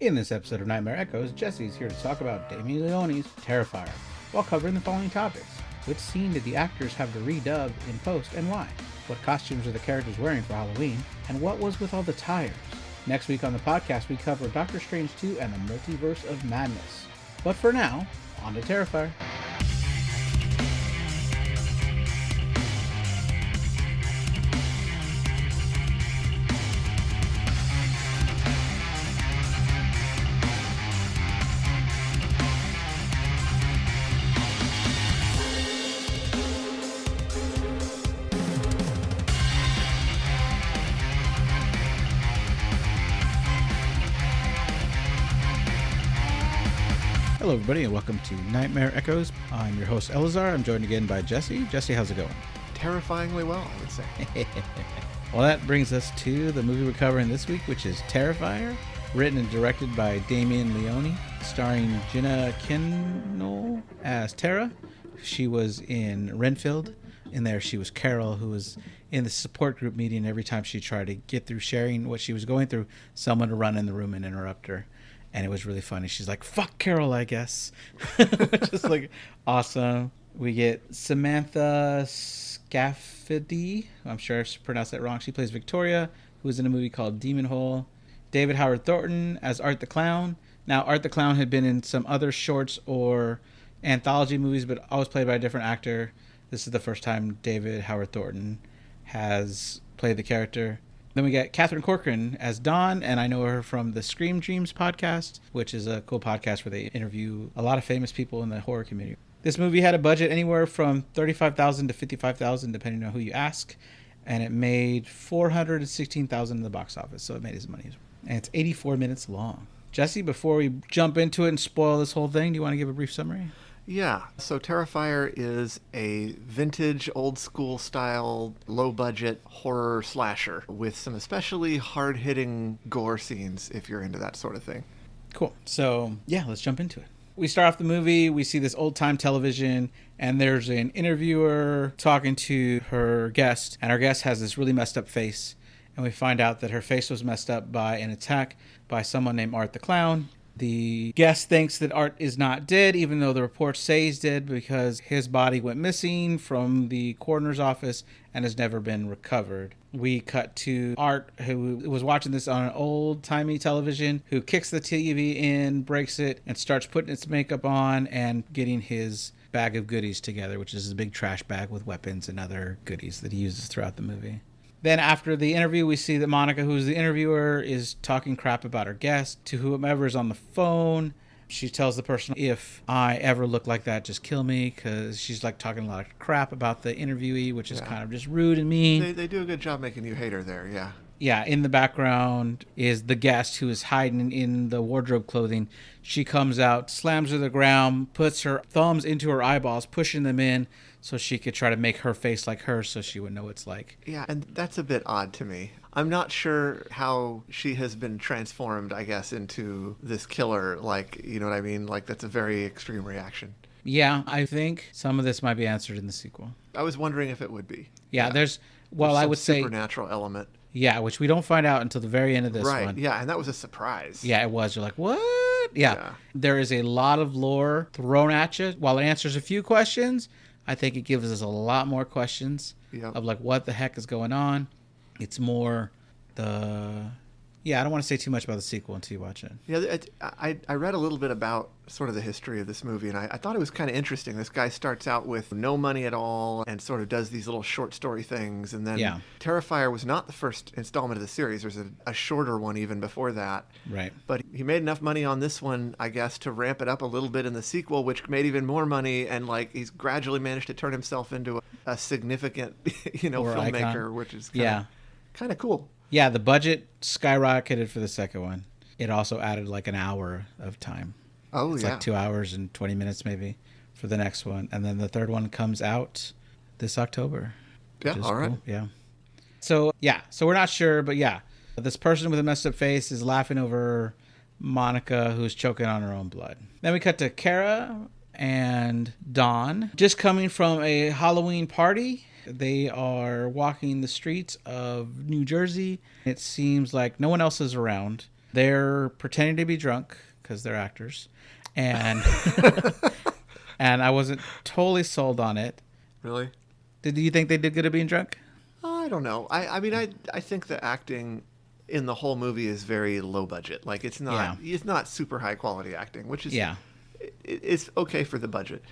In this episode of Nightmare Echoes, Jesse is here to talk about Damien Leonie's Terrifier, while covering the following topics. Which scene did the actors have to redub in post and why? What costumes are the characters wearing for Halloween? And what was with all the tires? Next week on the podcast, we cover Doctor Strange 2 and the Multiverse of Madness. But for now, on to Terrifier. Hello, everybody, and welcome to Nightmare Echoes. I'm your host, Elazar. I'm joined again by Jesse. Jesse, how's it going? Terrifyingly well, I would say. Well, that brings us to the movie we're covering this week, which is Terrifier, written and directed by Damien Leonie, starring Jenna Kendall as Tara. She was in Renfield. In there, she was Carol, who was in the support group meeting. Every time she tried to get through sharing what she was going through, someone would run in the room and interrupt her. And it was really funny. She's like, fuck Carol, I guess. Which is like awesome. We get Samantha Scafidi. I'm sure I pronounced that wrong. She plays Victoria, who was in a movie called Demon Hole. David Howard Thornton as Art the Clown. Now, Art the Clown had been in some other shorts or anthology movies, but always played by a different actor. This is the first time David Howard Thornton has played the character. Then we get Catherine Corcoran as Dawn, and I know her from the Scream Dreams podcast, which is a cool podcast where they interview a lot of famous people in the horror community. This movie had a budget anywhere from $35,000 to $55,000, depending on who you ask, and it made $416,000 in the box office, so it made his money. And it's 84 minutes long. Jesse, before we jump into it and spoil this whole thing, do you want to give a brief summary? Yeah, so Terrifier is a vintage, old-school style, low-budget horror slasher with some especially hard-hitting gore scenes, if you're into that sort of thing. Cool. So, yeah, let's jump into it. We start off the movie, we see this old-time television, and there's an interviewer talking to her guest, and our guest has this really messed up face, and we find out that her face was messed up by an attack by someone named Art the Clown. The guest thinks that Art is not dead, even though the reports say he's dead, because his body went missing from the coroner's office and has never been recovered. We cut to Art, who was watching this on an old-timey television, who kicks the TV in, breaks it, and starts putting its makeup on and getting his bag of goodies together, which is a big trash bag with weapons and other goodies that he uses throughout the movie. Then after the interview, we see that Monica, who's the interviewer, is talking crap about her guest to whomever is on the phone. She tells the person, if I ever look like that, just kill me, because she's like talking a lot of crap about the interviewee, which is kind of just rude and mean. They do a good job making you hate her there, yeah. Yeah, in the background is the guest who is hiding in the wardrobe clothing. She comes out, slams her to the ground, puts her thumbs into her eyeballs, pushing them in so she could try to make her face like her so she would know what it's like. Yeah, and that's a bit odd to me. I'm not sure how she has been transformed, I guess, into this killer. Like, you know what I mean? Like, that's a very extreme reaction. Yeah, I think some of this might be answered in the sequel. I was wondering if it would be. Yeah, there's I would say supernatural element. Yeah, which we don't find out until the very end of this one. Right, yeah, and that was a surprise. Yeah, it was. You're like, what? Yeah. There is a lot of lore thrown at you. While it answers a few questions, I think it gives us a lot more questions of like, what the heck is going on? It's more I don't want to say too much about the sequel until you watch it. Yeah, I read a little bit about sort of the history of this movie, and I thought it was kind of interesting. This guy starts out with no money at all and sort of does these little short story things, and then Terrifier was not the first installment of the series. There's a shorter one even before that. Right. But he made enough money on this one, I guess, to ramp it up a little bit in the sequel, which made even more money, and like he's gradually managed to turn himself into a significant, filmmaker, icon. Which is kind of cool. Yeah, the budget skyrocketed for the second one. It also added like an hour of time. Oh, it's like 2 hours and 20 minutes maybe for the next one. And then the third one comes out this October. Yeah, all right. Cool. Yeah. So we're not sure, but yeah. This person with a messed up face is laughing over Monica, who's choking on her own blood. Then we cut to Kara and Dawn, just coming from a Halloween party. They are walking the streets of New Jersey. It seems like no one else is around. They're pretending to be drunk because they're actors. And and I wasn't totally sold on it. Really? Did you think they did good at being drunk? I don't know. I mean, I think the acting in the whole movie is very low budget. Like it's not super high quality acting, which is it's okay for the budget.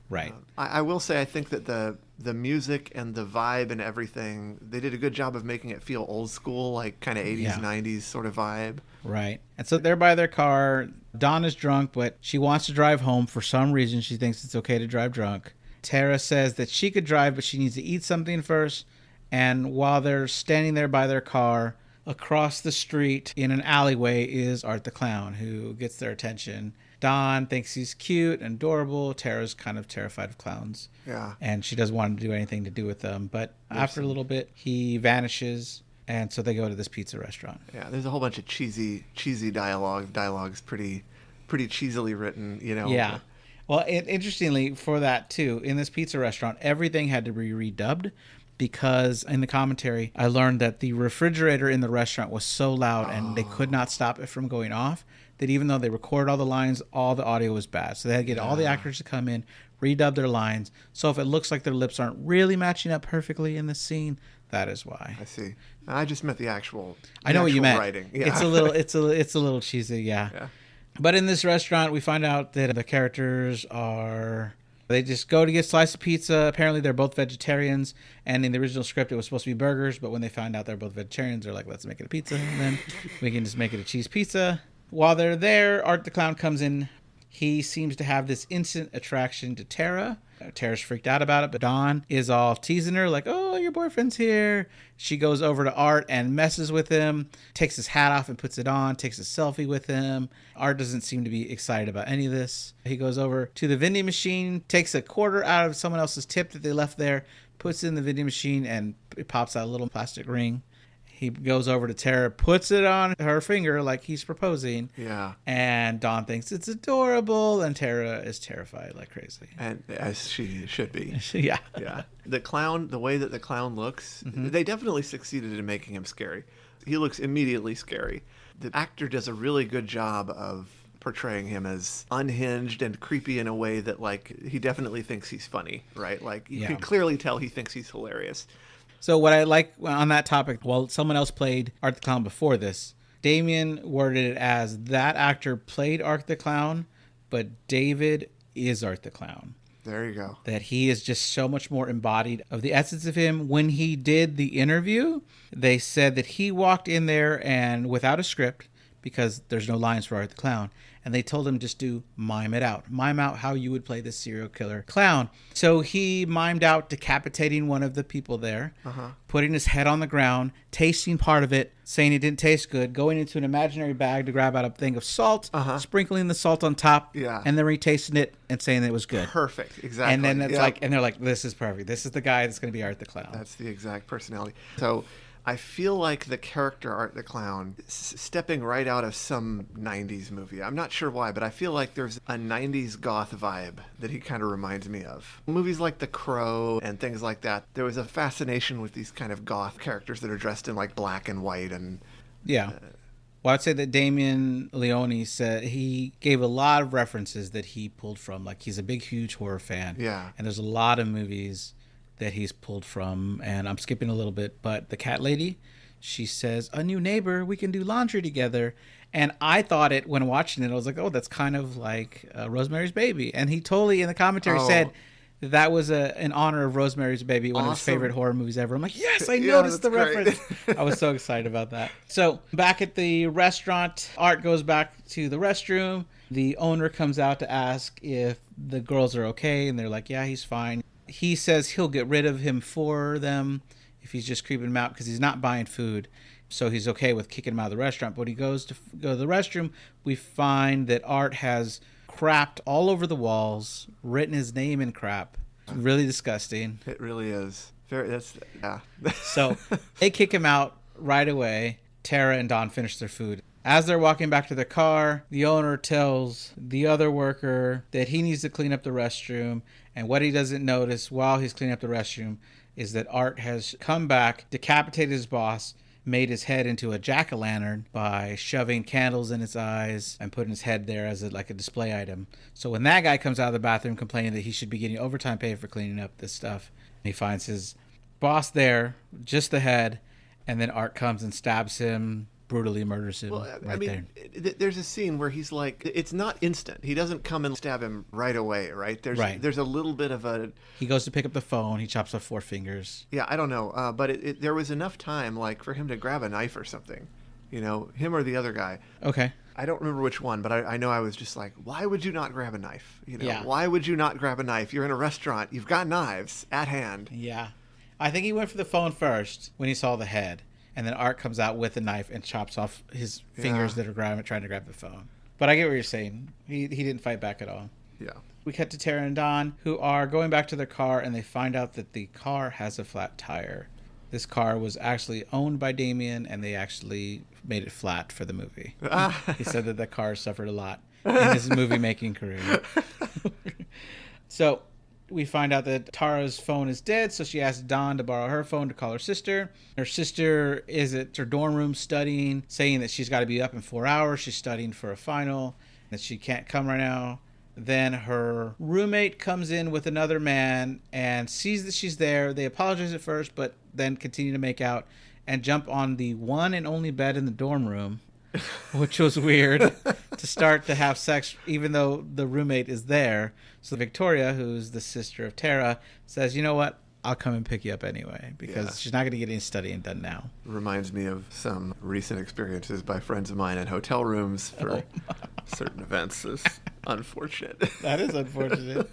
Right. I will say I think that the music and the vibe and everything, they did a good job of making it feel old school, like kind of 80s, 90s sort of vibe. Right. And so they're by their car. Dawn is drunk, but she wants to drive home. For some reason, she thinks it's okay to drive drunk. Tara says that she could drive, but she needs to eat something first. And while they're standing there by their car, across the street in an alleyway is Art the Clown, who gets their attention. Dawn thinks he's cute and adorable. Tara's kind of terrified of clowns. Yeah. And she doesn't want to do anything to do with them. But after a little bit, he vanishes. And so they go to this pizza restaurant. Yeah, there's a whole bunch of cheesy dialogue. Dialogue's pretty cheesily written, you know. Yeah. Well, interestingly, for that, too, in this pizza restaurant, everything had to be redubbed because in the commentary, I learned that the refrigerator in the restaurant was so loud and they could not stop it from going off that even though they recorded all the lines, all the audio was bad. So they had to get all the actors to come in, redub their lines. So if it looks like their lips aren't really matching up perfectly in the scene, that is why. I see. I just meant the actual. I know what you meant. Writing. Yeah. It's a little cheesy, yeah. But in this restaurant, we find out that the characters they just go to get a slice of pizza. Apparently, they're both vegetarians. And in the original script, it was supposed to be burgers. But when they find out they're both vegetarians, they're like, let's make it a pizza. And then we can just make it a cheese pizza. While they're there, Art the Clown comes in. He seems to have this instant attraction to Tara. Tara's freaked out about it, but Dawn is all teasing her like, oh, your boyfriend's here. She goes over to Art and messes with him, takes his hat off and puts it on, takes a selfie with him. Art doesn't seem to be excited about any of this. He goes over to the vending machine, takes a quarter out of someone else's tip that they left there, puts it in the vending machine, and it pops out a little plastic ring. He goes over to Tara, puts it on her finger like he's proposing. Yeah. And Dawn thinks it's adorable, and Tara is terrified like crazy. And as she should be. Yeah. Yeah. The way that the clown looks, they definitely succeeded in making him scary. He looks immediately scary. The actor does a really good job of portraying him as unhinged and creepy in a way that, like, he definitely thinks he's funny, right? Like, you can clearly tell he thinks he's hilarious. So what I like on that topic, well, someone else played Art the Clown before this. Damien worded it as that actor played Art the Clown, but David is Art the Clown. There you go. That he is just so much more embodied of the essence of him. When he did the interview, they said that he walked in there and without a script, because there's no lines for Art the Clown, and they told him just to mime it out. Mime out how you would play this serial killer clown. So he mimed out decapitating one of the people there, putting his head on the ground, tasting part of it, saying it didn't taste good, going into an imaginary bag to grab out a thing of salt, sprinkling the salt on top, and then retasting it and saying that it was good. Perfect, exactly. And then it's and they're like, this is perfect. This is the guy that's going to be Art the Clown. That's the exact personality. So I feel like the character Art the Clown stepping right out of some 90s movie. I'm not sure why, but I feel like there's a 90s goth vibe that he kind of reminds me of. Movies like The Crow and things like that, there was a fascination with these kind of goth characters that are dressed in like black and white. And well, I'd say that Damien Leonie said he gave a lot of references that he pulled from. Like, he's a big, huge horror fan. Yeah. And there's a lot of movies that he's pulled from, and I'm skipping a little bit, but the cat lady, she says, a new neighbor, we can do laundry together. And I thought it, when watching it, I was like, oh, that's kind of like Rosemary's Baby. And he totally, in the commentary, said that was in honor of Rosemary's Baby, one of his favorite horror movies ever. I'm like, yes, I noticed the reference. I was so excited about that. So back at the restaurant, Art goes back to the restroom. The owner comes out to ask if the girls are okay, and they're like, yeah, he's fine. He says he'll get rid of him for them if he's just creeping him out because he's not buying food. So he's okay with kicking him out of the restaurant. But when he goes to go to the restroom, we find that Art has crapped all over the walls, written his name in crap. Really disgusting. It really is. So they kick him out right away. Tara and Dawn finish their food. As they're walking back to the car, the owner tells the other worker that he needs to clean up the restroom. And what he doesn't notice while he's cleaning up the restroom is that Art has come back, decapitated his boss, made his head into a jack-o'-lantern by shoving candles in his eyes and putting his head there as like a display item. So when that guy comes out of the bathroom complaining that he should be getting overtime pay for cleaning up this stuff, he finds his boss there, just the head, and then Art comes and stabs him, brutally murders him. Well, right there. There's a scene where he's like, it's not instant. He doesn't come and stab him right away, right? There's a little bit of a... He goes to pick up the phone. He chops off 4 fingers. Yeah, I don't know. But there was enough time, like, for him to grab a knife or something. You know, him or the other guy. Okay. I don't remember which one, but I know I was just like, why would you not grab a knife? You know, Yeah. Why would you not grab a knife? You're in a restaurant. You've got knives at hand. Yeah. I think he went for the phone first when he saw the head. And then Art comes out with a knife and chops off his fingers that are trying to grab the phone. But I get what you're saying. He didn't fight back at all. Yeah. We cut to Tara and Don, who are going back to their car, and they find out that the car has a flat tire. This car was actually owned by Damien, and they actually made it flat for the movie. He said that the car suffered a lot in his movie-making career. So we find out that Tara's phone is dead, so she asks Dawn to borrow her phone to call her sister. Her sister is at her dorm room studying, saying that she's got to be up in 4 hours. She's studying for a final, that she can't come right now. Then her roommate comes in with another man and sees that she's there. They apologize at first, but then continue to make out and jump on the one and only bed in the dorm room, which was weird, to start to have sex even though the roommate is there. So Victoria, who's the sister of Tara, says, you know what? I'll come and pick you up anyway, because she's not going to get any studying done now. Reminds me of some recent experiences by friends of mine in hotel rooms for certain events. It's unfortunate. That is unfortunate.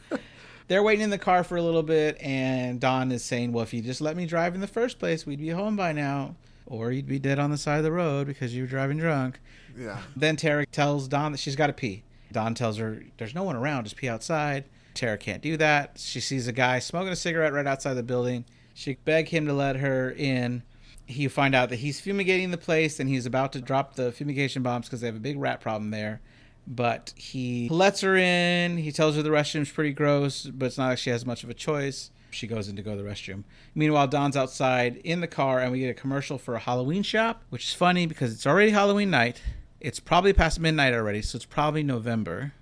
They're waiting in the car for a little bit, and Dawn is saying, well, if you just let me drive in the first place, we'd be home by now. Or you'd be dead on the side of the road because you were driving drunk. Yeah. Then Tara tells Dawn that she's got to pee. Dawn tells her, there's no one around, just pee outside. Tara can't do that. She sees a guy smoking a cigarette right outside the building. She begs him to let her in. You find out that he's fumigating the place, and he's about to drop the fumigation bombs because they have a big rat problem there. But he lets her in. He tells her the restroom's pretty gross, but it's not like she has much of a choice. She goes in to go to the restroom. Meanwhile, Dawn's outside in the car, and we get a commercial for a Halloween shop, which is funny because it's already Halloween night. It's probably past midnight already, so it's probably November.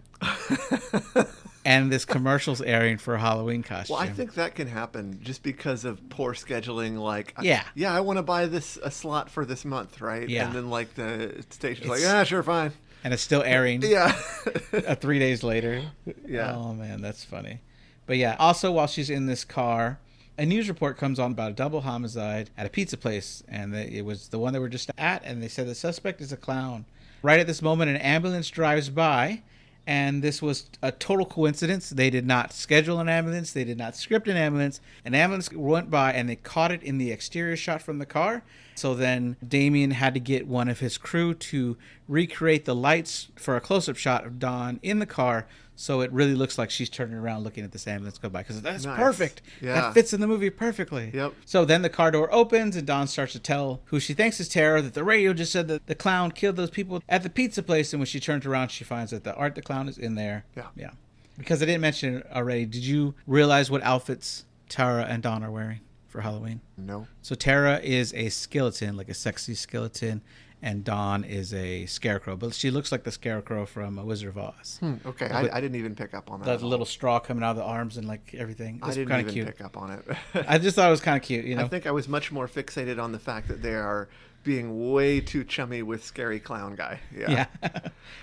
And this commercial's airing for a Halloween costume. Well, I think that can happen just because of poor scheduling. Like, yeah, I want to buy a slot for this month, right? Yeah. And then like the station's like, yeah, sure, fine. And it's still airing. Yeah. 3 days later. Yeah. Oh man, that's funny. But yeah, also while she's in this car, a news report comes on about a double homicide at a pizza place, and it was the one they were just at, and they said the suspect is a clown. Right at this moment, an ambulance drives by, and this was a total coincidence. They did not schedule an ambulance. They did not script an ambulance. An ambulance went by, and they caught it in the exterior shot from the car. So then Damien had to get one of his crew to recreate the lights for a close-up shot of Dawn in the car, so it really looks like she's turning around looking at this ambulance go by, because that's nice. perfect. Yeah. That fits in the movie perfectly. Yep. So then the car door opens, and Dawn starts to tell who she thinks is Tara that the radio just said that the clown killed those people at the pizza place, and when she turns around, she finds that Art the clown is in there. Yeah. Because I didn't mention it already, did you realize what outfits Tara and Dawn are wearing for Halloween? No. So Tara is a skeleton, like a sexy skeleton, and Dawn is a scarecrow, but she looks like the scarecrow from Wizard of Oz. Okay, I didn't even pick up on that. The little straw coming out of the arms and like everything. It's I didn't kind even of cute. pick up on it. I just thought it was kind of cute, you know. I think I was much more fixated on the fact that they are being way too chummy with scary clown guy. Yeah.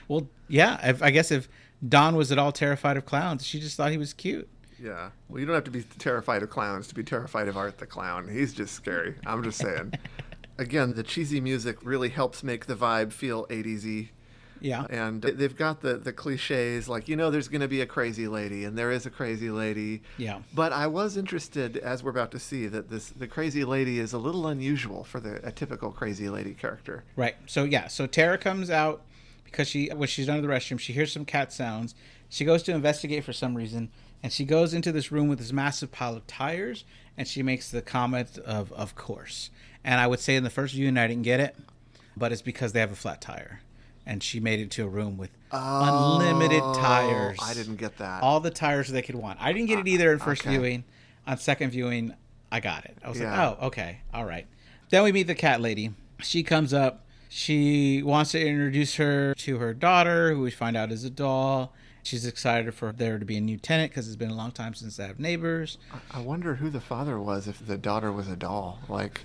Well, yeah. I guess if Dawn was at all terrified of clowns, she just thought he was cute. Yeah. Well, you don't have to be terrified of clowns to be terrified of Art the clown. He's just scary. I'm just saying. Again, the cheesy music really helps make the vibe feel 80s-y. Yeah. And they've got the cliches, like, there's going to be a crazy lady, and there is a crazy lady. Yeah. But I was interested, as we're about to see, that the crazy lady is a little unusual for a typical crazy lady character. Right. So Tara comes out because when she's done in the restroom, she hears some cat sounds. She goes to investigate for some reason, and she goes into this room with this massive pile of tires, and she makes the comment of course. And I would say in the first viewing I didn't get it, but it's because they have a flat tire. And she made it to a room with unlimited tires. I didn't get that. All the tires they could want. I didn't get it either in first viewing. On second viewing, I got it. I was like, oh, okay, all right. Then we meet the cat lady, She comes up. She wants to introduce her to her daughter, who we find out is a doll. She's excited for there to be a new tenant because it's been a long time since they have neighbors. I wonder who the father was if the daughter was a doll. Like,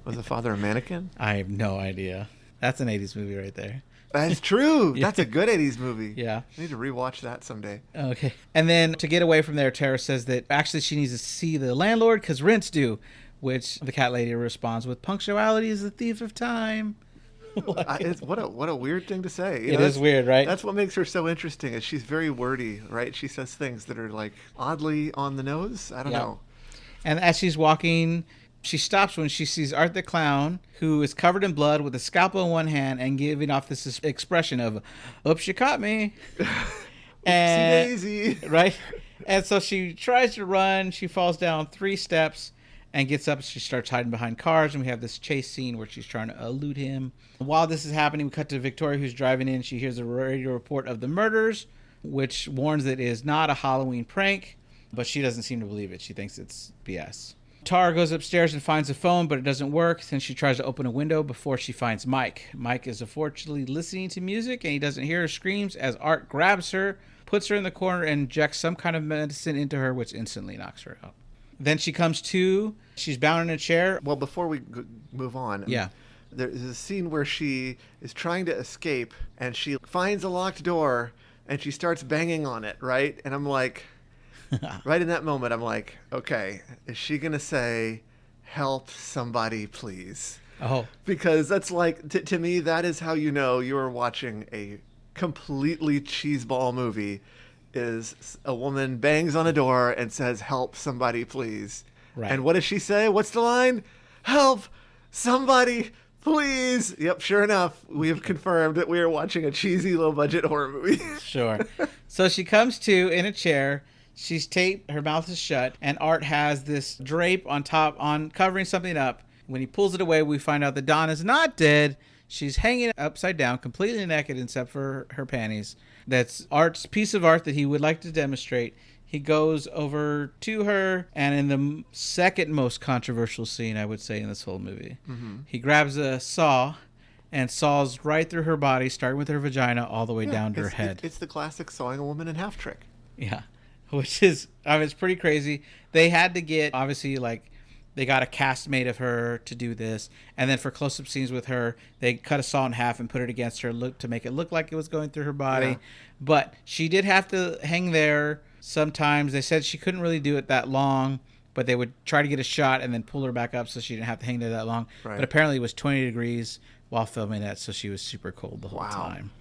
was the father a mannequin? I have no idea. That's an 80s movie right there. That's true. That's a good 80s movie. Yeah. I need to rewatch that someday. Okay. And then to get away from there, Tara says that actually she needs to see the landlord because rent's due, which the cat lady responds with, punctuality is the thief of time. What a weird thing to say. It is weird, right? That's what makes her so interesting. Is she's very wordy, right? She says things that are like oddly on the nose. I don't know. And as she's walking, she stops when she sees Art the Clown, who is covered in blood with a scalpel in one hand and giving off this expression of, oops, you caught me. And, Oopsie daisy. Right? And so she tries to run. She falls down 3 steps and gets up. She starts hiding behind cars, and we have this chase scene where she's trying to elude him. While this is happening, we cut to Victoria, who's driving in. She hears a radio report of the murders, which warns that it is not a Halloween prank, but she doesn't seem to believe it. She thinks it's BS. Tara goes upstairs and finds a phone, but it doesn't work. Then she tries to open a window before she finds Mike. Mike is unfortunately listening to music, and he doesn't hear her screams as Art grabs her, puts her in the corner, and injects some kind of medicine into her, which instantly knocks her out. Then she comes to. She's bound in a chair. Well, before we move on, there's a scene where she is trying to escape, and she finds a locked door, and she starts banging on it, right? And I'm like, right in that moment, I'm like, okay, is she going to say, help somebody, please? Oh. Because that's like, to me, that is how you know you're watching a completely cheeseball movie, is a woman bangs on a door and says, help somebody, please. Right. And what does she say? What's the line? Help somebody, please. Yep, sure enough, we have confirmed that we are watching a cheesy, low-budget horror movie. Sure. So she comes to in a chair. She's taped. Her mouth is shut. And Art has this drape on top, on covering something up. When he pulls it away, we find out that Dawn is not dead. She's hanging upside down, completely naked except for her panties. That's Art's piece of art that he would like to demonstrate. He goes over to her, and in the second most controversial scene, I would say, in this whole movie, he grabs a saw and saws right through her body, starting with her vagina all the way down to her head. It's the classic sawing a woman in half trick. Yeah, which is, it's pretty crazy. They had to get, obviously, they got a cast made of her to do this, and then for close-up scenes with her, they cut a saw in half and put it against her to make it look like it was going through her body. Yeah. But she did have to hang there sometimes. They said she couldn't really do it that long, but they would try to get a shot and then pull her back up so she didn't have to hang there that long. Right. But apparently it was 20 degrees while filming that, so she was super cold the whole time.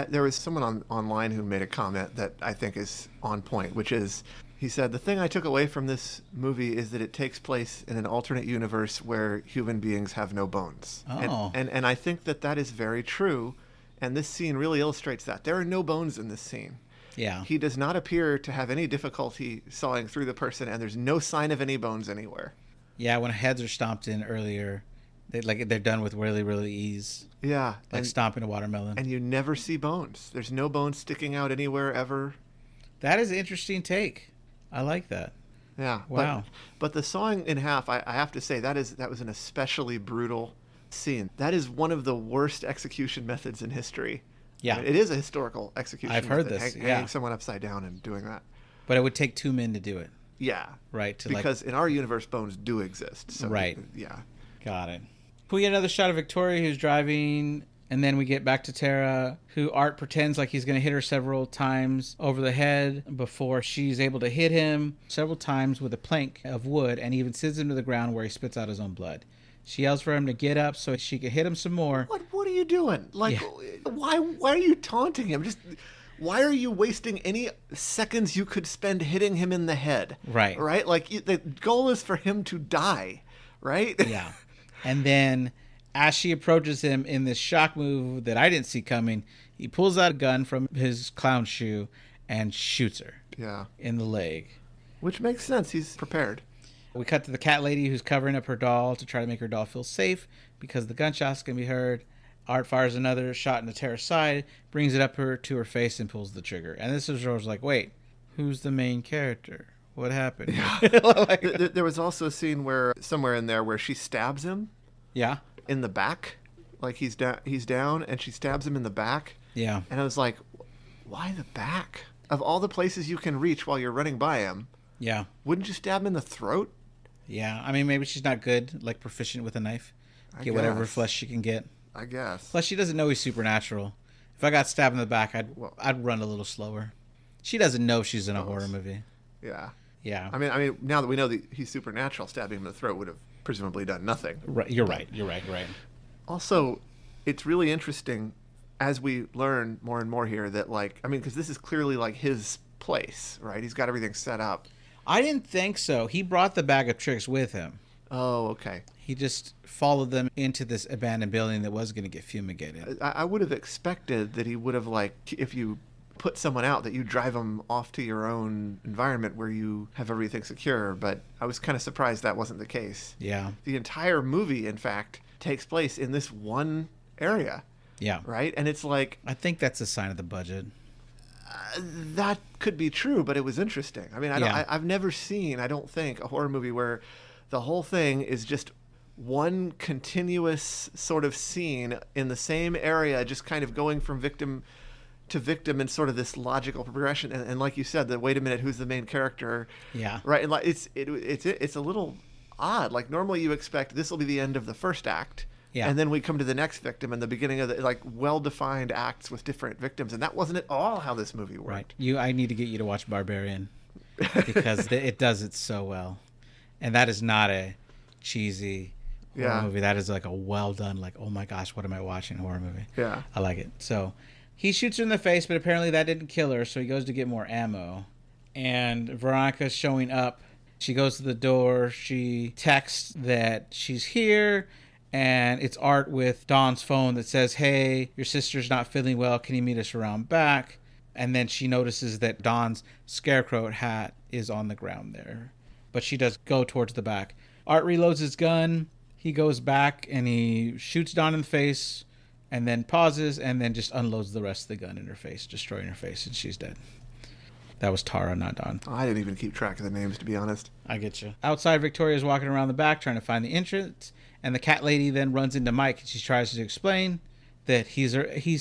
There was someone online who made a comment that I think is on point, which is, he said, the thing I took away from this movie is that it takes place in an alternate universe where human beings have no bones. Oh. And I think that is very true. And this scene really illustrates that. There are no bones in this scene. Yeah. He does not appear to have any difficulty sawing through the person, and there's no sign of any bones anywhere. Yeah, when heads are stomped in earlier, they're done with really, really ease. Yeah. Like stomping a watermelon. And you never see bones. There's no bones sticking out anywhere ever. That is an interesting take. I like that. Yeah. Wow. But the sawing in half, I have to say, that was an especially brutal scene. That is one of the worst execution methods in history. Yeah. I mean, it is a historical execution. I've heard this. Hanging someone upside down and doing that. But it would take 2 men to do it. Yeah. Right. Because in our universe, bones do exist. So right. Yeah. Got it. We get another shot of Victoria who's driving, and then we get back to Tara, who Art pretends like he's going to hit her several times over the head before she's able to hit him several times with a plank of wood, and even sends him to the ground where he spits out his own blood. She yells for him to get up so she can hit him some more. What are you doing? Why are you taunting him? Why are you wasting any seconds you could spend hitting him in the head? Right. Right? The goal is for him to die, right? Yeah. And then as she approaches him in this shock move that I didn't see coming, he pulls out a gun from his clown shoe and shoots her. Yeah. In the leg. Which makes sense. He's prepared. We cut to the cat lady who's covering up her doll to try to make her doll feel safe because the gunshots can be heard. Art fires another shot into Tara's side, brings it up to her face, and pulls the trigger. And this is where I was like, wait, who's the main character? What happened? Yeah. There was also a scene somewhere in there where she stabs him. Yeah. in the back, like he's down, and she stabs him in the back. Yeah. And I was like, why the back? Of all the places you can reach while you're running by him, yeah, wouldn't you stab him in the throat? Yeah, I mean, maybe she's not good, like proficient with a knife. Get whatever flesh she can get. I guess. Plus, she doesn't know he's supernatural. If I got stabbed in the back, I'd run a little slower. She doesn't know she's in a horror movie. Yeah. Yeah. I mean, now that we know that he's supernatural, stabbing him in the throat would have presumably done nothing. Right. You're right. Also, it's really interesting as we learn more and more here that, like, I mean, because this is clearly like his place, right? He's got everything set up. I didn't think so. He brought the bag of tricks with him. Oh, okay. He just followed them into this abandoned building that was going to get fumigated. I would have expected that he would have, like, if you put someone out, that you drive them off to your own environment where you have everything secure, but I was kind of surprised that wasn't the case. Yeah. The entire movie, in fact, takes place in this one area. Yeah. Right? And it's like... I think that's a sign of the budget. That could be true, but it was interesting. I mean, I've never seen, I don't think, a horror movie where the whole thing is just one continuous sort of scene in the same area, just kind of going from victim to victim in sort of this logical progression. And like you said, the wait a minute, who's the main character? Yeah. Right. And like it's a little odd. Like normally you expect this will be the end of the first act. Yeah. And then we come to the next victim and the beginning of the, like, well-defined acts with different victims. And that wasn't at all how this movie worked. Right. I need to get you to watch Barbarian because it does it so well. And that is not a cheesy horror movie. That is like a well-done, like, oh my gosh, what am I watching horror movie? Yeah. I like it. So he shoots her in the face, but apparently that didn't kill her. So he goes to get more ammo. And Veronica's showing up. She goes to the door. She texts that she's here. And it's Art with Dawn's phone that says, hey, your sister's not feeling well. Can you meet us around back? And then she notices that Dawn's scarecrow hat is on the ground there. But she does go towards the back. Art reloads his gun. He goes back and he shoots Dawn in the face and then pauses and then just unloads the rest of the gun in her face, destroying her face, and she's dead. That was Tara, not Dawn. Oh, I didn't even keep track of the names, to be honest. I get you. Outside, Victoria's walking around the back trying to find the entrance. And the cat lady then runs into Mike and she tries to explain that he's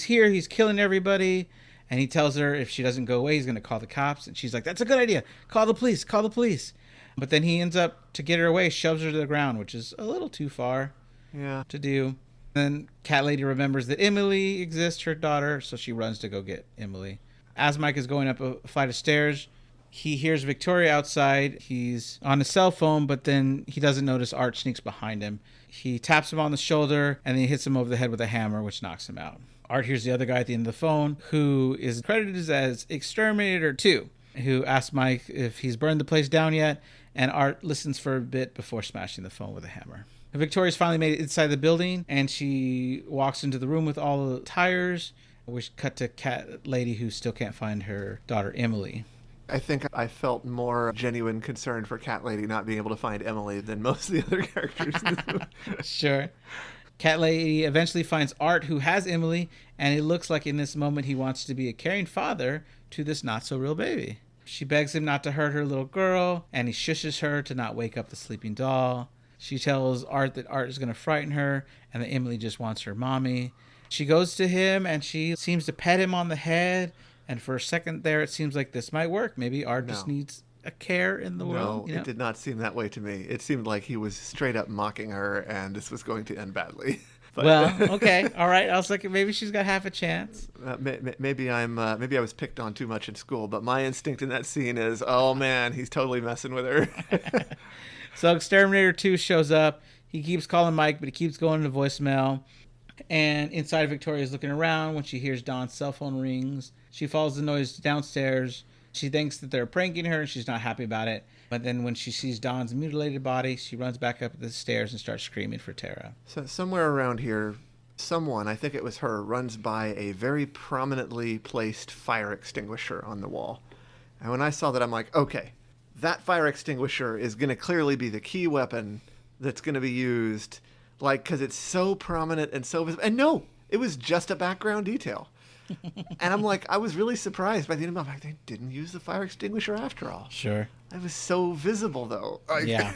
here, he's killing everybody. And he tells her if she doesn't go away, he's going to call the cops. And she's like, that's a good idea. Call the police. But then he ends up, to get her away, shoves her to the ground, which is a little too far to do. Then cat lady remembers that Emily exists, her daughter, so she runs to go get Emily. As Mike is going up a flight of stairs, he hears Victoria outside. He's on his cell phone, but then he doesn't notice Art sneaks behind him. He taps him on the shoulder, and then he hits him over the head with a hammer, which knocks him out. Art hears the other guy at the end of the phone, who is credited as Exterminator 2, who asks Mike if he's burned the place down yet, and Art listens for a bit before smashing the phone with a hammer. Victoria's finally made it inside the building, and she walks into the room with all the tires, which cut to cat lady who still can't find her daughter Emily. I think I felt more genuine concern for Cat Lady not being able to find Emily than most of the other characters in this movie. Sure. Cat Lady eventually finds Art, who has Emily, and it looks like in this moment he wants to be a caring father to this not-so-real baby. She begs him not to hurt her little girl, and he shushes her to not wake up the sleeping doll. She tells Art that Art is going to frighten her, and that Emily just wants her mommy. She goes to him, and she seems to pet him on the head. And for a second there, it seems like this might work. Maybe Art just needs a care in the world. No, it did not seem that way to me. It seemed like he was straight up mocking her, and this was going to end badly. But, well, okay, all right. I was like, maybe she's got half a chance. Maybe I was picked on too much in school, but my instinct in that scene is, oh man, he's totally messing with her. So Exterminator 2 shows up. He keeps calling Mike, but he keeps going to voicemail. And inside, Victoria's looking around when she hears Dawn's cell phone rings. She follows the noise downstairs. She thinks that they're pranking her, and she's not happy about it. But then when she sees Dawn's mutilated body, she runs back up the stairs and starts screaming for Tara. So somewhere around here, someone, I think it was her, runs by a very prominently placed fire extinguisher on the wall. And when I saw that, I'm like, okay, that fire extinguisher is going to clearly be the key weapon that's going to be used. Like, because it's so prominent and so visible. And no, it was just a background detail. And I'm like, I was really surprised by the end of it. I'm like, they didn't use the fire extinguisher after all. Sure. It was so visible, though. Like, yeah.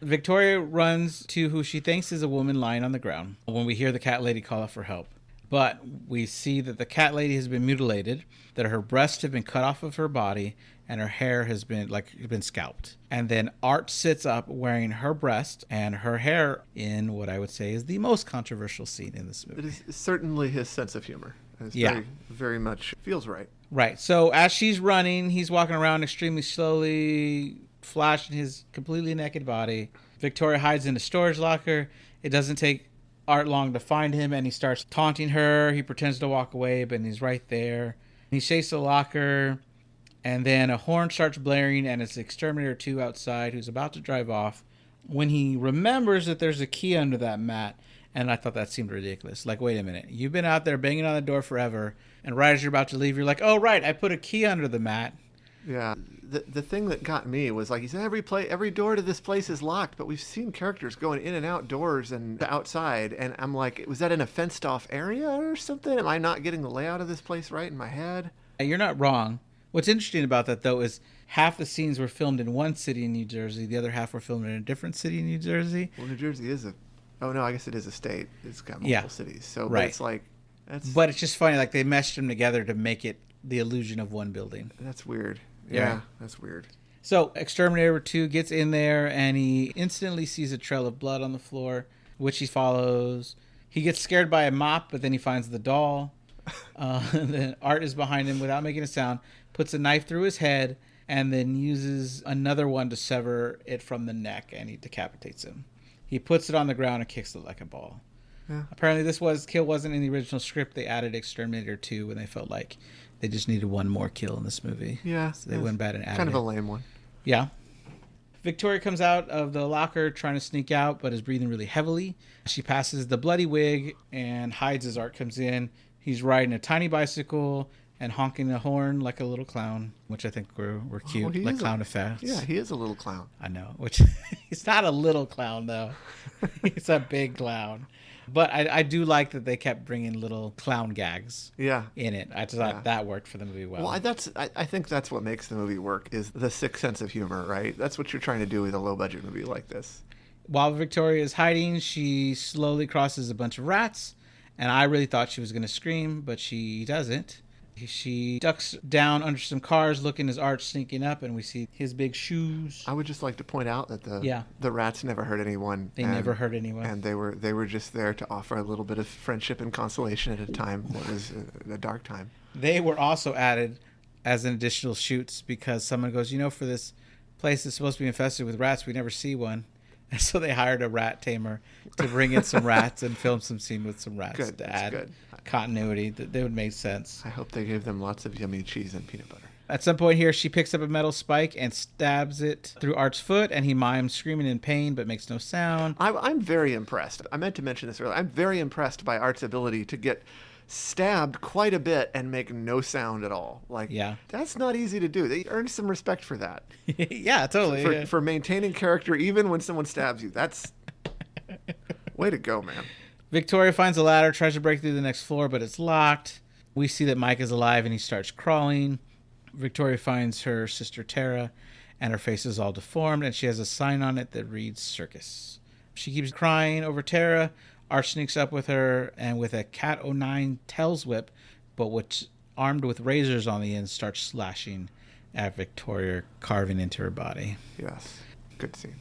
Victoria runs to who she thinks is a woman lying on the ground when we hear the cat lady call out for help. But we see that the cat lady has been mutilated, that her breasts have been cut off of her body, and her hair has been scalped. And then Art sits up wearing her breast and her hair in what I would say is the most controversial scene in this movie. It is certainly his sense of humor. It's very, very much feels right. Right. So as she's running, he's walking around extremely slowly, flashing his completely naked body. Victoria hides in a storage locker. It doesn't take Art long to find him, and he starts taunting her. He pretends to walk away, but he's right there. He shakes the locker, and then a horn starts blaring, and it's Exterminator 2 outside who's about to drive off when he remembers that there's a key under that mat. And I thought that seemed ridiculous. Like, wait a minute. You've been out there banging on the door forever, and right as you're about to leave, you're like, oh, right, I put a key under the mat. Yeah. The thing that got me was, like, he said every door to this place is locked, but we've seen characters going in and out doors and outside, and I'm like, was that in a fenced-off area or something? Am I not getting the layout of this place right in my head? You're not wrong. What's interesting about that, though, is half the scenes were filmed in one city in New Jersey. The other half were filmed in a different city in New Jersey. Well, New Jersey is oh, no, I guess it is a state. It's got multiple cities. So, right. But it's like... But it's just funny, like, they meshed them together to make it the illusion of one building. That's weird. Yeah, that's weird. So, Exterminator 2 gets in there, and he instantly sees a trail of blood on the floor, which he follows. He gets scared by a mop, but then he finds the doll. Then Art is behind him without making a sound, puts a knife through his head, and then uses another one to sever it from the neck, and he decapitates him. He puts it on the ground and kicks it like a ball. Yeah. Apparently this kill wasn't in the original script. They added Exterminator 2 when they felt like they just needed one more kill in this movie. Yeah. So they went back and added kind of a lame one. Yeah. Victoria comes out of the locker trying to sneak out, but is breathing really heavily. She passes the bloody wig and hides as Art comes in. He's riding a tiny bicycle and honking a horn like a little clown, which I think were cute, like clown effects. Yeah, he is a little clown. I know, which he's not a little clown, though. He's a big clown. But I do like that they kept bringing little clown gags in it. I thought that worked for the movie well. Well, I think that's what makes the movie work, is the sick sense of humor, right? That's what you're trying to do with a low-budget movie like this. While Victoria is hiding, she slowly crosses a bunch of rats, and I really thought she was going to scream, but she doesn't. She ducks down under some cars looking as Art's sneaking up, and we see his big shoes. I would just like to point out that the rats never hurt anyone. They never hurt anyone. And they were just there to offer a little bit of friendship and consolation at a time that was a dark time. They were also added as an additional shoots because someone goes, for this place that's supposed to be infested with rats, we never see one. And so they hired a rat tamer to bring in some rats and film some scene with some rats to add continuity. That would make sense. I hope they gave them lots of yummy cheese and peanut butter. At some point here, she picks up a metal spike and stabs it through Art's foot, and he mimes screaming in pain but makes no sound. I'm very impressed. I meant to mention this earlier. I'm very impressed by Art's ability to get stabbed quite a bit and make no sound at all. That's not easy to do. They earned some respect for that. Yeah, totally. For maintaining character even when someone stabs you. That's way to go, man. Victoria finds a ladder, tries to break through the next floor, but it's locked. We see that Mike is alive and he starts crawling. Victoria finds her sister Tara, and her face is all deformed, and she has a sign on it that reads circus. She keeps crying over Tara. Art sneaks up with her, and with a Cat O' Tails whip, but what's armed with razors on the end, starts slashing at Victoria, carving into her body. Yes. Good scene.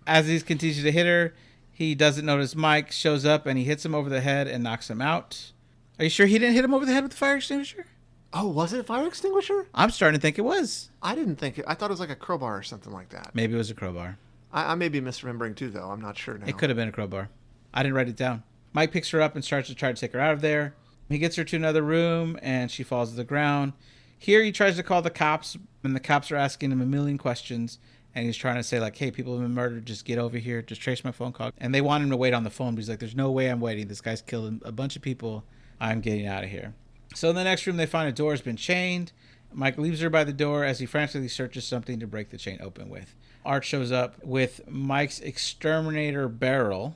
As he continues to hit her, he doesn't notice Mike shows up, and he hits him over the head and knocks him out. Are you sure he didn't hit him over the head with the fire extinguisher? Oh, was it a fire extinguisher? I'm starting to think it was. I didn't think it. I thought it was like a crowbar or something like that. Maybe it was a crowbar. I may be misremembering too, though. I'm not sure now. It could have been a crowbar. I didn't write it down. Mike picks her up and starts to try to take her out of there. He gets her to another room, and she falls to the ground. Here he tries to call the cops, and the cops are asking him a million questions, and he's trying to say, hey, people have been murdered. Just get over here. Just trace my phone call. And they want him to wait on the phone, but he's like, there's no way I'm waiting. This guy's killed a bunch of people. I'm getting out of here. So in the next room, they find a door has been chained. Mike leaves her by the door as he frantically searches something to break the chain open with. Art shows up with Mike's exterminator barrel,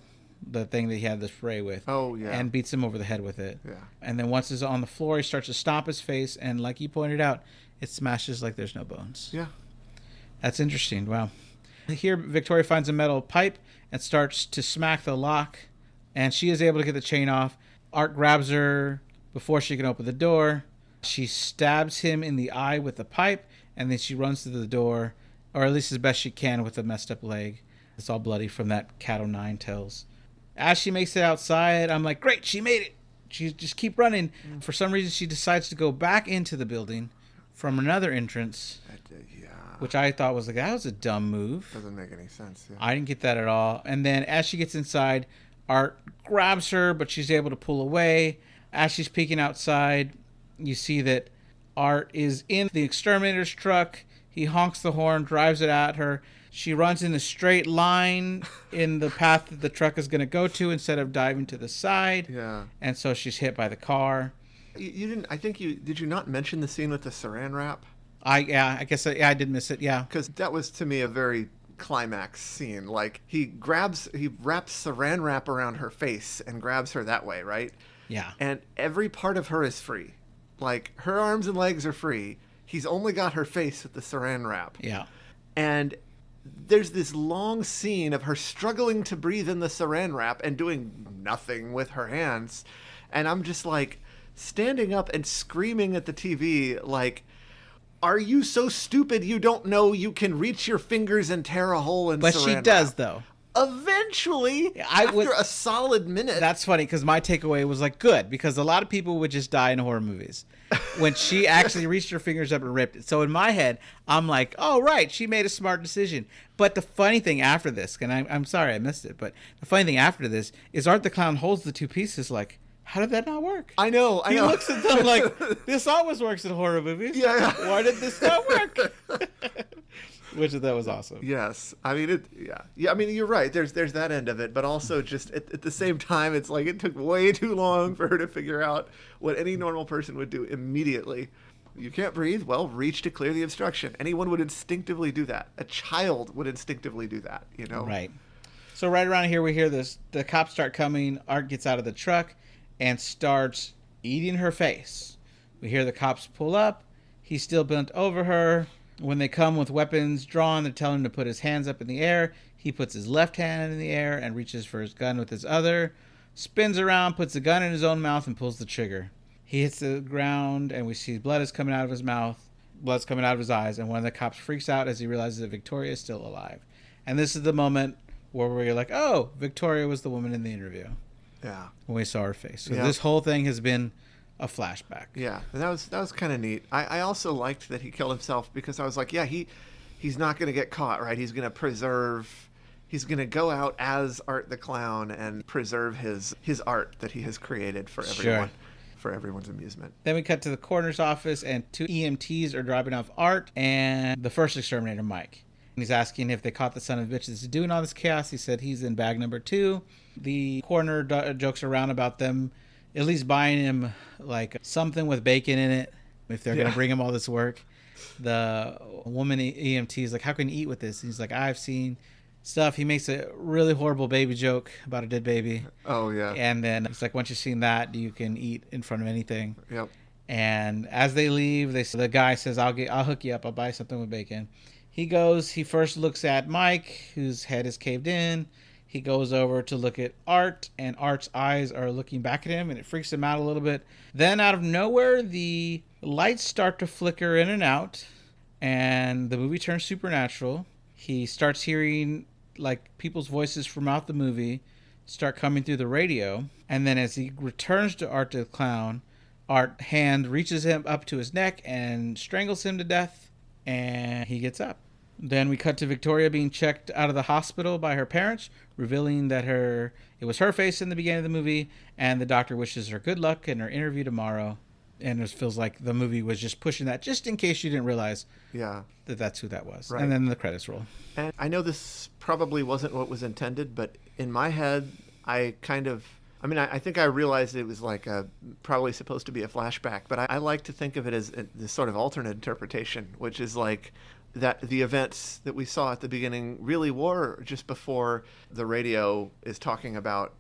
the thing that he had the spray with. Oh, yeah. And beats him over the head with it. Yeah. And then once it's on the floor, he starts to stomp his face, and like you pointed out, it smashes like there's no bones. Yeah. That's interesting. Wow. Here, Victoria finds a metal pipe and starts to smack the lock, and she is able to get the chain off. Art grabs her before she can open the door. She stabs him in the eye with the pipe, and then she runs to the door, or at least as best she can with a messed up leg. It's all bloody from that cat o' nine tails. As she makes it outside, I'm like, great, she made it. She just keep running. For some reason, she decides to go back into the building from another entrance, which I thought was like, that was a dumb move. Doesn't make any sense. Yeah. I didn't get that at all. And then as she gets inside, Art grabs her, but she's able to pull away. As she's peeking outside, you see that Art is in the exterminator's truck. He honks the horn, drives it at her. She runs in a straight line in the path that the truck is going to go to instead of diving to the side. Yeah. And so she's hit by the car. You didn't, I think did you not mention the scene with the saran wrap? I guess I did miss it. Yeah. Because that was to me a very climax scene. Like he wraps saran wrap around her face and grabs her that way, right? Yeah. And every part of her is free. Like her arms and legs are free. He's only got her face with the saran wrap. Yeah. And there's this long scene of her struggling to breathe in the saran wrap and doing nothing with her hands. And I'm just like standing up and screaming at the TV like, are you so stupid you don't know you can reach your fingers and tear a hole in saran wrap? But she does, though. Eventually, after a solid minute. That's funny, because my takeaway was like, good, because a lot of people would just die in horror movies. When she actually reached her fingers up and ripped it. So in my head, I'm like, oh, right, she made a smart decision. But the funny thing after this, and I'm sorry I missed it, but the funny thing after this is Art the Clown holds the two pieces like, how did that not work? I know. He looks at them like, this always works in horror movies. Yeah. Why did this not work? Which that was awesome. Yes. I mean, Yeah, I mean, you're right. There's that end of it. But also just at the same time, it's like it took way too long for her to figure out what any normal person would do immediately. You can't breathe? Well, reach to clear the obstruction. Anyone would instinctively do that. A child would instinctively do that, you know? Right. So right around here, we hear the cops start coming. Art gets out of the truck and starts eating her face. We hear the cops pull up. He's still bent over her. When they come with weapons drawn, they tell him to put his hands up in the air. He puts his left hand in the air and reaches for his gun with his other, spins around, puts the gun in his own mouth, and pulls the trigger. He hits the ground, and we see blood is coming out of his mouth, blood's coming out of his eyes, and one of the cops freaks out as he realizes that Victoria is still alive. And this is the moment where we're like, oh, Victoria was the woman in the interview. Yeah. When we saw her face. So this whole thing has been a flashback. Yeah, and that was kind of neat. I also liked that he killed himself because I was like, yeah, he's not going to get caught, right? He's going to go out as Art the Clown and preserve his art that he has created for everyone, for everyone's amusement. Then we cut to the coroner's office, and two EMTs are dropping off Art and the first exterminator, Mike. And he's asking if they caught the son of a bitch that's doing all this chaos. He said he's in bag number 2. The coroner jokes around about them at least buying him like something with bacon in it if they're going to bring him all this work. The woman EMT is like, how can you eat with this? And he's like, I've seen stuff. He makes a really horrible baby joke about a dead baby. Oh, yeah. And then it's like, once you've seen that, you can eat in front of anything. Yep. And as they leave, the guy says, I'll hook you up. I'll buy something with bacon. He first looks at Mike, whose head is caved in. He goes over to look at Art, and Art's eyes are looking back at him, and it freaks him out a little bit. Then, out of nowhere, the lights start to flicker in and out, and the movie turns supernatural. He starts hearing, like, people's voices from out the movie start coming through the radio. And then as he returns to Art the Clown, Art hand reaches him up to his neck and strangles him to death, and he gets up. Then we cut to Victoria being checked out of the hospital by her parents, revealing that it was her face in the beginning of the movie, and the doctor wishes her good luck in her interview tomorrow. And it feels like the movie was just pushing that, just in case you didn't realize that that's who that was. Right. And then the credits roll. And I know this probably wasn't what was intended, but in my head, I think I realized it was like probably supposed to be a flashback, but I like to think of it as this sort of alternate interpretation, which is like that the events that we saw at the beginning really were just before the radio is talking about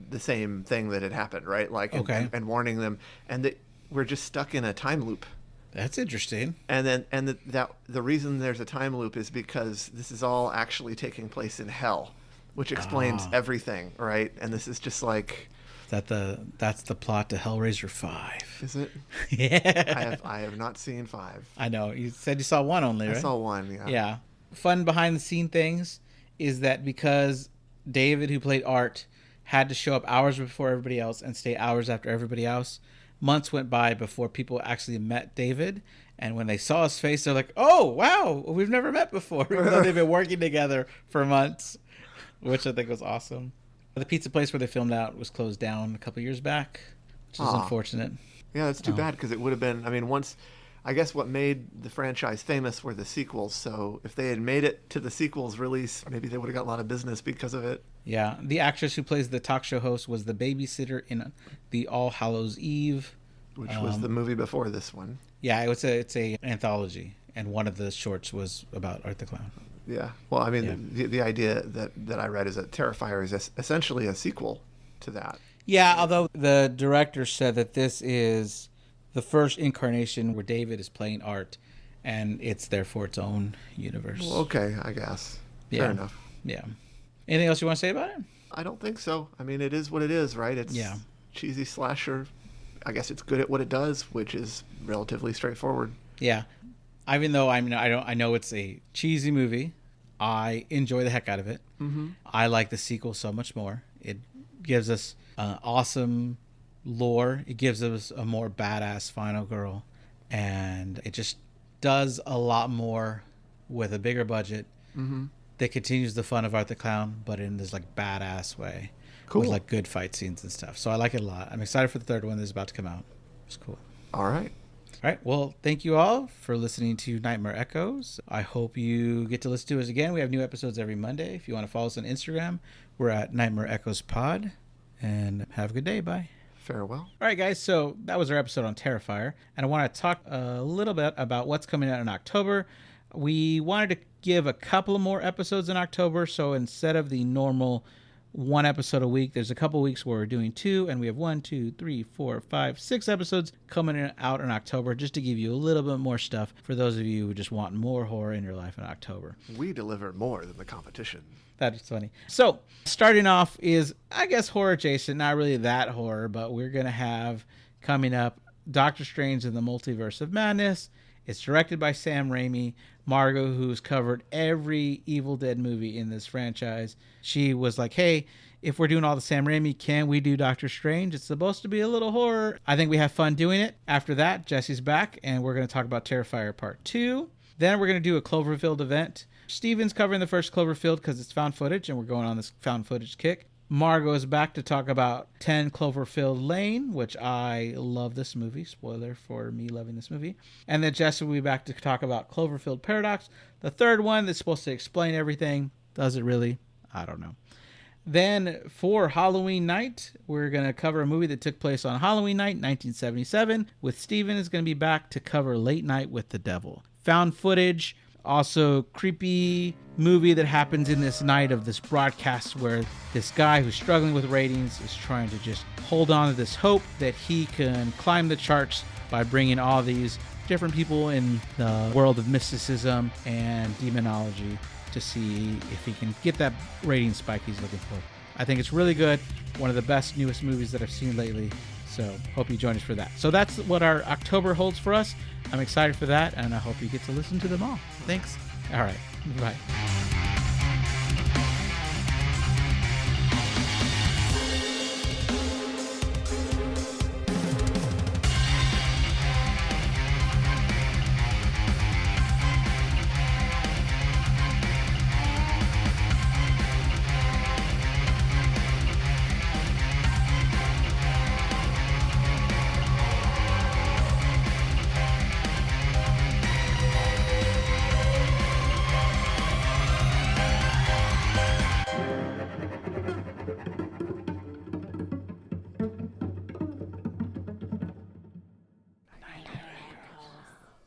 the same thing that had happened, right? Like, and warning them, and that we're just stuck in a time loop That's interesting. And then the reason there's a time loop is because this is all actually taking place in hell, which explains everything, right? And this is just like that's the plot to Hellraiser 5. Is it? Yeah. I have not seen 5. I know. You said you saw 1 only, right? I saw 1, yeah. Yeah. Fun behind the scene things is that because David, who played Art, had to show up hours before everybody else and stay hours after everybody else, months went by before people actually met David. And when they saw his face, they're like, oh, wow, we've never met before. Even though they've been working together for months, which I think was awesome. The pizza place where they filmed out was closed down a couple years back, which is unfortunate. Yeah, that's too bad because it would have been, I mean, I guess what made the franchise famous were the sequels. So if they had made it to the sequels release, maybe they would have got a lot of business because of it. Yeah. The actress who plays the talk show host was the babysitter in the All Hallows Eve. Which was the movie before this one. Yeah, it's a anthology. And one of the shorts was about Art the Clown. Yeah. Well, I mean, the idea that I read is that Terrifier is essentially a sequel to that. Yeah, although the director said that this is the first incarnation where David is playing Art, and it's therefore its own universe. Well, okay, I guess. Fair enough. Yeah. Anything else you want to say about it? I don't think so. I mean, it is what it is, right? It's cheesy slasher. I guess it's good at what it does, which is relatively straightforward. Yeah. Even though I know it's a cheesy movie, I enjoy the heck out of it. Mm-hmm. I like the sequel so much more. It gives us awesome lore. It gives us a more badass final girl, and it just does a lot more with a bigger budget. Mm-hmm. That continues the fun of Art the Clown, but in this like badass way. Cool. With like good fight scenes and stuff. So I like it a lot. I'm excited for the third one that's about to come out. It's cool. All right. All right. Well, thank you all for listening to Nightmare Echoes. I hope you get to listen to us again. We have new episodes every Monday. If you want to follow us on Instagram, we're at Nightmare Echoes Pod. And have a good day. Bye. Farewell. All right, guys. So that was our episode on Terrifier. And I want to talk a little bit about what's coming out in October. We wanted to give a couple of more episodes in October. So instead of the normal 1 episode a week, there's a couple weeks where we're doing 2, and we have 1, 2, 3, 4, 5, 6 episodes coming out in October, just to give you a little bit more stuff for those of you who just want more horror in your life in October. We deliver more than the competition. That's funny. So starting off is, I guess, horror adjacent, not really that horror, but we're going to have coming up Doctor Strange in the Multiverse of Madness. It's directed by Sam Raimi. Margot, who's covered every Evil Dead movie in this franchise, she was like, hey, if we're doing all the Sam Raimi, can we do Doctor Strange? It's supposed to be a little horror. I think we have fun doing it. After that, Jesse's back, and we're going to talk about Terrifier Part 2. Then we're going to do a Cloverfield event. Steven's covering the first Cloverfield because it's found footage, and we're going on this found footage kick. Margot is back to talk about 10 Cloverfield Lane, which I love this movie. Spoiler for me loving this movie. And then Jesse will be back to talk about Cloverfield Paradox, the third one that's supposed to explain everything. Does it really? I don't know. Then for Halloween night, we're going to cover a movie that took place on Halloween night, 1977, with Steven is going to be back to cover Late Night with the Devil. Found footage. Also, creepy movie that happens in this night of this broadcast where this guy who's struggling with ratings is trying to just hold on to this hope that he can climb the charts by bringing all these different people in the world of mysticism and demonology to see if he can get that rating spike he's looking for. I think it's really good. One of the best, newest movies that I've seen lately. So hope you join us for that. So that's what our October holds for us. I'm excited for that, and I hope you get to listen to them all. Thanks. All right. Bye.